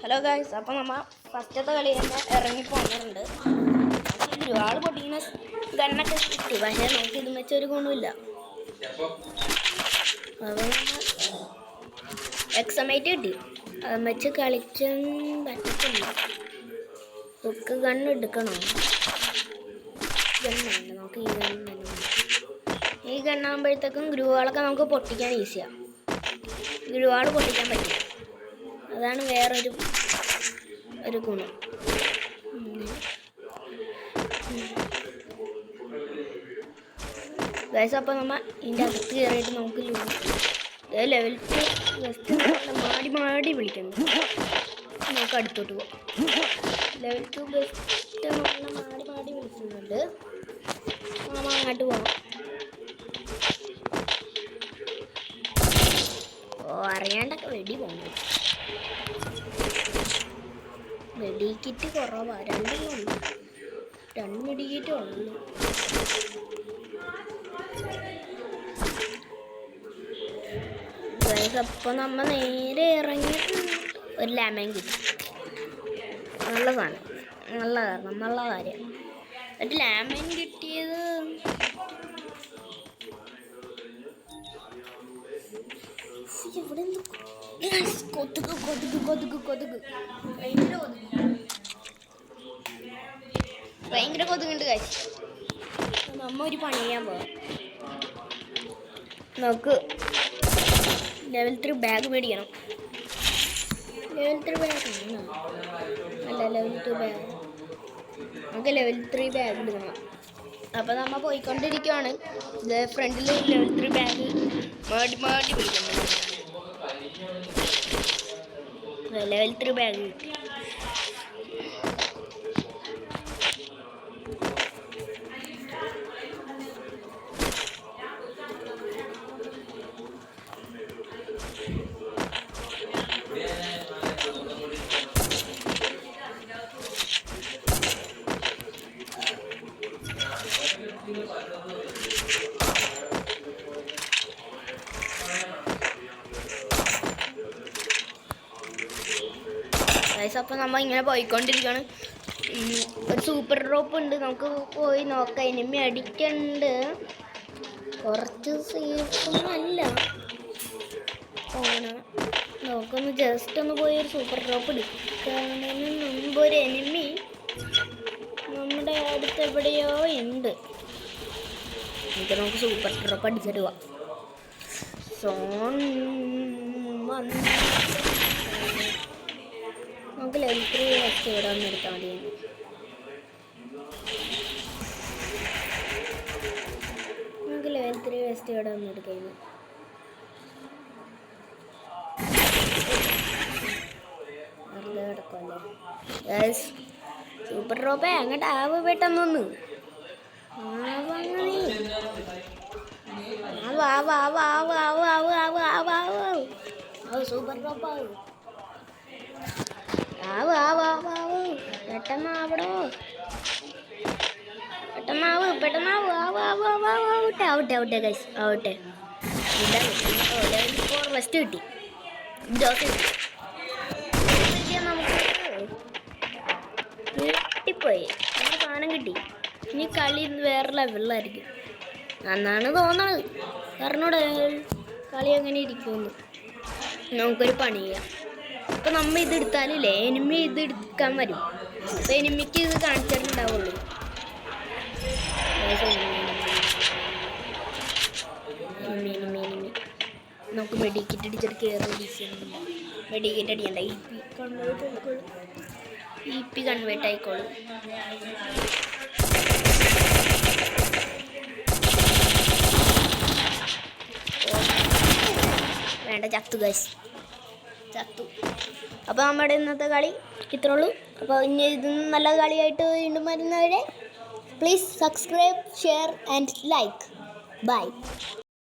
Hello guys, അപ്പോൾ നമ്മൾ ഫസ്റ്റത്തെ കളി തന്നെ ഇറങ്ങിപ്പോന്നിട്ടുണ്ട്. ഒരുപാട് പൊട്ടിക്കുന്ന ഗണ്ണൊക്കെ കിട്ടി, പക്ഷേ നമുക്ക് ഇത് വെച്ചൊരു ഗുണമില്ല. അപ്പോൾ നമ്മൾ എക്സമേറ്റ് കിട്ടി, അത് വെച്ച് കളിക്കാൻ പറ്റത്തില്ല. നമുക്ക് ഗണ്ണ് എടുക്കണോ? ഗണ്ണുണ്ട്, നമുക്ക് ഈ ഗണ്ണ്. ഈ ഗണ്ണാകുമ്പോഴത്തേക്കും ഗ്രൂവുകളൊക്കെ നമുക്ക് പൊട്ടിക്കാൻ ഈസിയാണ്. ഗ്രൂവുകൾ പൊട്ടിക്കാൻ പറ്റും, അതാണ് വേറൊരു ഗുണം. ഗൈസ്, അപ്പോൾ നമ്മൾ ഇതിൻ്റെ അകത്ത് കയറിയിട്ട് നമുക്ക് ലെവൽ 2 ബെസ്റ്റ് മാടി വിളിക്കുന്നു. നമുക്ക് അടുത്തോട്ട് പോകാം. ലെവൽ 2 ബെസ്റ്റ് മാടി വിളിക്കുന്നുണ്ട്. നമ്മൾ അങ്ങോട്ട് പോകാം. അറിയാണ്ടൊക്കെ വെടി പോകുന്നു. വെടിക്കിറ്റ് കുറവാ, 2 വെടിക്കിറ്റേ ഉള്ളൂ. അപ്പോൾ നമ്മൾ നേരെ ഇറങ്ങിയിട്ടുണ്ട്. ഒരു ലാമൻ കിട്ടി, നല്ല സാധനം, നല്ല കാര്യം. ഒരു ലാമൻ കിട്ടിയത് ഇവിടെ കൊതുക് ഭയങ്കര കൊതുകുണ്ട് കാശ്. നമ്മ ഒരു പണി ചെയ്യാൻ പോവാം. നമുക്ക് ലെവൽ 3 ബാഗ് മേടിക്കണം. ലെവൽ 3 ബാഗ് അല്ല, ലെവൽ 2 ബാഗ്. നമുക്ക് ലെവൽ 3 ബാഗ് എടുക്കണം. അപ്പോൾ നമ്മൾ പോയിക്കൊണ്ടിരിക്കുകയാണ്. ഇത് ഫ്രണ്ടിൽ ലെവൽ 3 ബാഗ് മാടി പിടിക്കുന്നു. ലെവൽ 3 ബാഗ് കിട്ടി. അപ്പോൾ നമ്മൾ ഇങ്ങനെ പോയിക്കൊണ്ടിരിക്കുകയാണ്. ഒരു സൂപ്പർ ഡ്രോപ്പ് ഉണ്ട്, നമുക്ക് പോയി നോക്കാം. എനിമി അടിക്കണ്ട്, കുറച്ച് സേഫൊന്നുമല്ല. നമുക്കൊന്ന് ജസ്റ്റ് ഒന്ന് പോയി ഒരു സൂപ്പർ ഡ്രോപ്പ് എടുക്കുന്നതിന് മുമ്പ് ഒരു എനിമി നമ്മുടെ അടുത്ത് എവിടെയോ ഉണ്ട്. എന്നിട്ട് നമുക്ക് സൂപ്പർ ഡ്രോപ്പ് അടിച്ചിട്ട് പോവാം. നമുക്ക് ലെവൽ 3 വെസ്റ്റ് ഇവിടെ വന്ന് എടുത്താൽ മതി. നമുക്ക് ലെവൽ 3 വെസ്റ്റ് ഇവിടെ വന്ന് എടുക്കുന്നു. വെറുതെ കിടക്കുമല്ലേ സൂപ്പർ ഡ്രോപ്പേ, അങ്ങോട്ട് ആവ് പെട്ടെന്നൊന്ന് സൂപ്പർ ഡ്രോപ്പ് പെട്ടെന്നാവടോ, ആവട്ടെ ഗൈസ്, ആവട്ടെ. ലെവൽ 4 വെസ്റ്റ് കിട്ടി. നമുക്ക് കിട്ടിപ്പോയി, നമുക്ക് സാധനം കിട്ടി. ഇനി കളി വേറെ ലെവലിലായിരിക്കും എന്നാണ് തോന്നണത്. കാരണം കളി എങ്ങനെ ഇരിക്കുമെന്ന് നമുക്കൊരു പണി ചെയ്യാം. അപ്പോൾ നമ്മൾ ഇത് എടുത്താലില്ലേ, എനിമി ഇത് എടുക്കാൻ വരും. അപ്പോൾ എനിമിക്ക് ഇത് കാണിച്ചിട്ടുണ്ടാവുള്ളൂ. നമുക്ക് മെഡിക്കറ്റ് അടിച്ചിട്ട് കയറി മെഡിക്കറ്റ് അടിക്കണ്ട, ഇപി കൺവേർട്ട് ആയിക്കോളും. വേണ്ട, ചത്തു ഗൈസ്, ചത്തു. അപ്പോൾ നമ്മുടെ ഇന്നത്തെ കളി ഇത്രേ ഉള്ളൂ. അപ്പോൾ ഇനി ഇതിന് നല്ല കളിയായിട്ട് വീണ്ടും വരുന്നവരെ please subscribe, share and like. By.